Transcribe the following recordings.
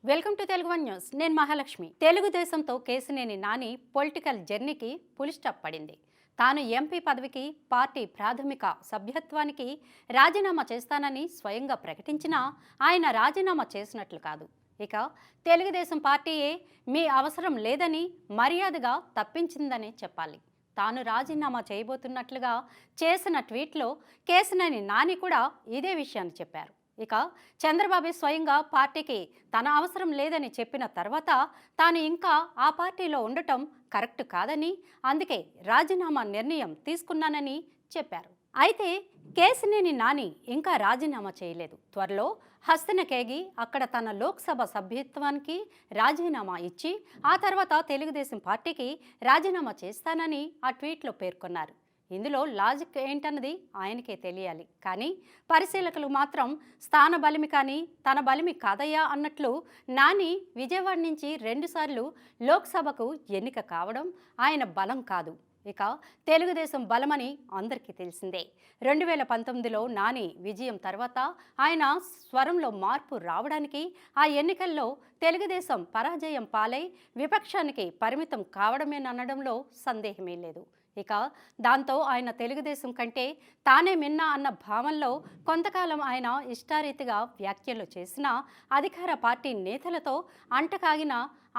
Welcome to Telugu one news. నేను మహాలక్ష్మి. తెలుగుదేశంతో Kesineni Nani political జర్నీకి ఫుల్ స్టాప్ పడింది. తాను ఎంపీ పదవికి, పార్టీ ప్రాథమిక సభ్యత్వానికి రాజీనామా చేస్తానని స్వయంగా ప్రకటించినా ఆయన రాజీనామా చేసినట్లు కాదు. ఇక తెలుగుదేశం పార్టీయే మీ అవసరం లేదని మర్యాదగా తప్పించిందని చెప్పాలి. తాను రాజీనామా చేయబోతున్నట్లుగా చేసిన ట్వీట్లో కేసినేని నాని కూడా ఇదే విషయాన్ని చెప్పారు. ఇక చంద్రబాబు స్వయంగా పార్టీకి తన అవసరం లేదని చెప్పిన తర్వాత తాను ఇంకా ఆ పార్టీలో ఉండటం కరెక్ట్ కాదని, అందుకే రాజీనామా నిర్ణయం తీసుకున్నానని చెప్పారు. అయితే కేసినేని నాని ఇంకా రాజీనామా చేయలేదు. త్వరలో హస్తినకేగి అక్కడ తన లోక్సభ సభ్యత్వానికి రాజీనామా ఇచ్చి ఆ తర్వాత తెలుగుదేశం పార్టీకి రాజీనామా చేస్తానని ఆ ట్వీట్లో పేర్కొన్నారు. ఇందులో లాజిక్ ఏంటన్నది ఆయనకే తెలియాలి. కానీ పరిశీలకులు మాత్రం స్థాన బలిమి కానీ తన బలిమి కాదయ్యా అన్నట్లు నాని విజయవాడ నుంచి 2 సార్లు లోక్సభకు ఎన్నిక కావడం ఆయన బలం కాదు, ఇక తెలుగుదేశం బలమని అందరికీ తెలిసిందే. 2019లో నాని విజయం తర్వాత ఆయన స్వరంలో మార్పు రావడానికి ఆ ఎన్నికల్లో తెలుగుదేశం పరాజయం పాలై విపక్షానికి పరిమితం కావడమేననడంలో సందేహమే లేదు. ఇక దాంతో ఆయన తెలుగుదేశం కంటే తానే మిన్నా అన్న భావంలో కొంతకాలం ఆయన ఇష్టారీతిగా వ్యాఖ్యలు చేసినా అధికార పార్టీ నేతలతో అంటకాగిన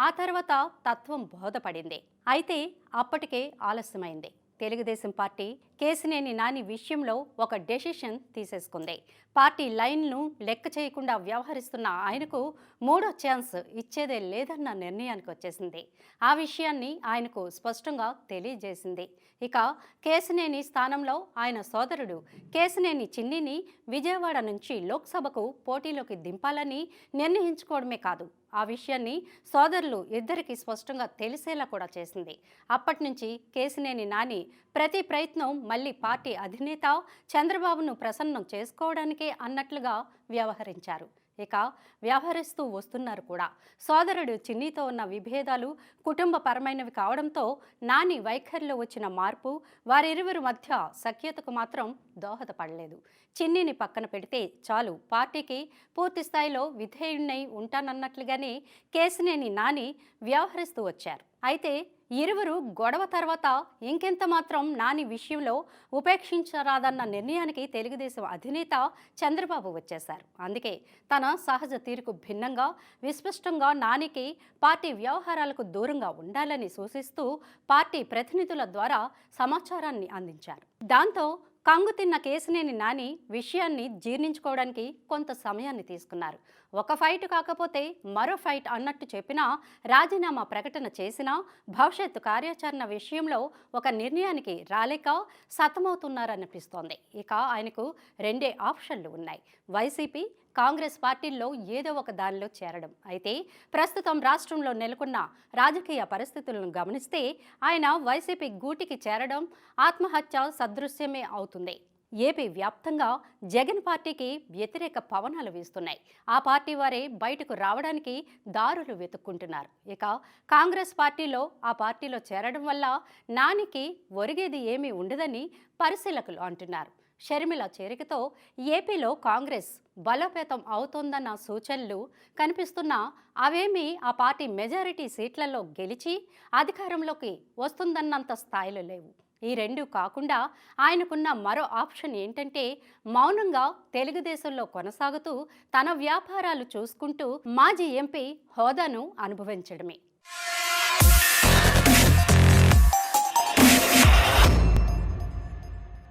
ఆ తర్వాత తత్వం బోధపడింది. అయితే అప్పటికే ఆలస్యమైంది. తెలుగుదేశం పార్టీ కేసినేని నాని విషయంలో ఒక డెసిషన్ తీసేసుకుంది. పార్టీ లైన్ను లెక్క చేయకుండా వ్యవహరిస్తున్న ఆయనకు 3వ ఛాన్స్ ఇచ్చేదే లేదన్న నిర్ణయానికి వచ్చేసింది. ఆ విషయాన్ని ఆయనకు స్పష్టంగా తెలియజేసింది. ఇక కేసినేని స్థానంలో ఆయన సోదరుడు కేసినేని చిన్నిని విజయవాడ నుంచి లోక్సభకు పోటీలోకి దింపాలని నిర్ణయించుకోవడమే కాదు, ఆ విషయాన్ని సోదరులు ఇద్దరికి స్పష్టంగా తెలిసేలా కూడా చేసింది. అప్పటి నుంచి కేసినేని నాని ప్రతి ప్రయత్నం మళ్ళీ పార్టీ అధినేత చంద్రబాబును ప్రసన్నం చేసుకోవడానికే అన్నట్లుగా వ్యవహరించారు. ఇక వ్యవహరిస్తూ వస్తున్నారు కూడా. సోదరుడు చిన్నితో ఉన్న విభేదాలు కుటుంబపరమైనవి కావడంతో నాని వైఖరిలో వచ్చిన మార్పు వారిరువురి మధ్య సఖ్యతకు మాత్రం దోహదపడలేదు. చిన్నిని పక్కన పెడితే చాలు, పార్టీకి పూర్తి స్థాయిలో విధేయుణ్ణై ఉంటానన్నట్లుగానే కేసినేని నాని వ్యవహరిస్తూ వచ్చారు. అయితే ఇరువురు గొడవ తర్వాత ఇంకెంత మాత్రం నాని విషయంలో ఉపేక్షించరాదన్న నిర్ణయానికి తెలుగుదేశం అధినేత చంద్రబాబు వచ్చేశారు. అందుకే తన సహజ తీరుకు భిన్నంగా విస్పష్టంగా నానికి పార్టీ వ్యవహారాలకు దూరంగా ఉండాలని సూచిస్తూ పార్టీ ప్రతినిధుల ద్వారా సమాచారాన్ని అందించారు. దాంతో కంగుతిన్న కేసినేని నాని విషయాన్ని జీర్ణించుకోవడానికి కొంత సమయాన్ని తీసుకున్నారు. ఒక ఫైట్ కాకపోతే మరో ఫైట్ అన్నట్టు చెప్పినా, రాజీనామా ప్రకటన చేసినా భవిష్యత్తు కార్యాచరణ విషయంలో ఒక నిర్ణయానికి రాలేక సతమవుతున్నారనిపిస్తోంది. ఇక ఆయనకు 2 ఆప్షన్లు ఉన్నాయి: వైసీపీ, కాంగ్రెస్ పార్టీల్లో ఏదో ఒక దానిలో చేరడం. అయితే ప్రస్తుతం రాష్ట్రంలో నెలకొన్న రాజకీయ పరిస్థితులను గమనిస్తే ఆయన వైసీపీ గూటికి చేరడం ఆత్మహత్య సదృశ్యమే అవుతుంది. ఏపీ వ్యాప్తంగా జగన్ పార్టీకి వ్యతిరేక పవనాలు వీస్తున్నాయి. ఆ పార్టీ వారే బయటకు రావడానికి దారులు వెతుక్కుంటున్నారు. ఇక కాంగ్రెస్ పార్టీలో ఆ పార్టీలో చేరడం వల్ల నానికి ఒరిగేది ఏమీ ఉండదని పరిశీలకులు అంటున్నారు. షర్మిల చేరికతో ఏపీలో కాంగ్రెస్ బలోపేతం అవుతోందన్న సూచనలు కనిపిస్తున్నా అవేమీ ఆ పార్టీ మెజారిటీ సీట్లలో గెలిచి అధికారంలోకి వస్తుందన్నంత స్థాయిలో లేవు. ఈ 2 కాకుండా ఆయనకున్న మరో ఆప్షన్ ఏంటంటే మౌనంగా తెలుగుదేశంలో కొనసాగుతూ తన వ్యాపారాలు చూసుకుంటూ మాజీ ఎంపీ హోదాను అనుభవించడమే.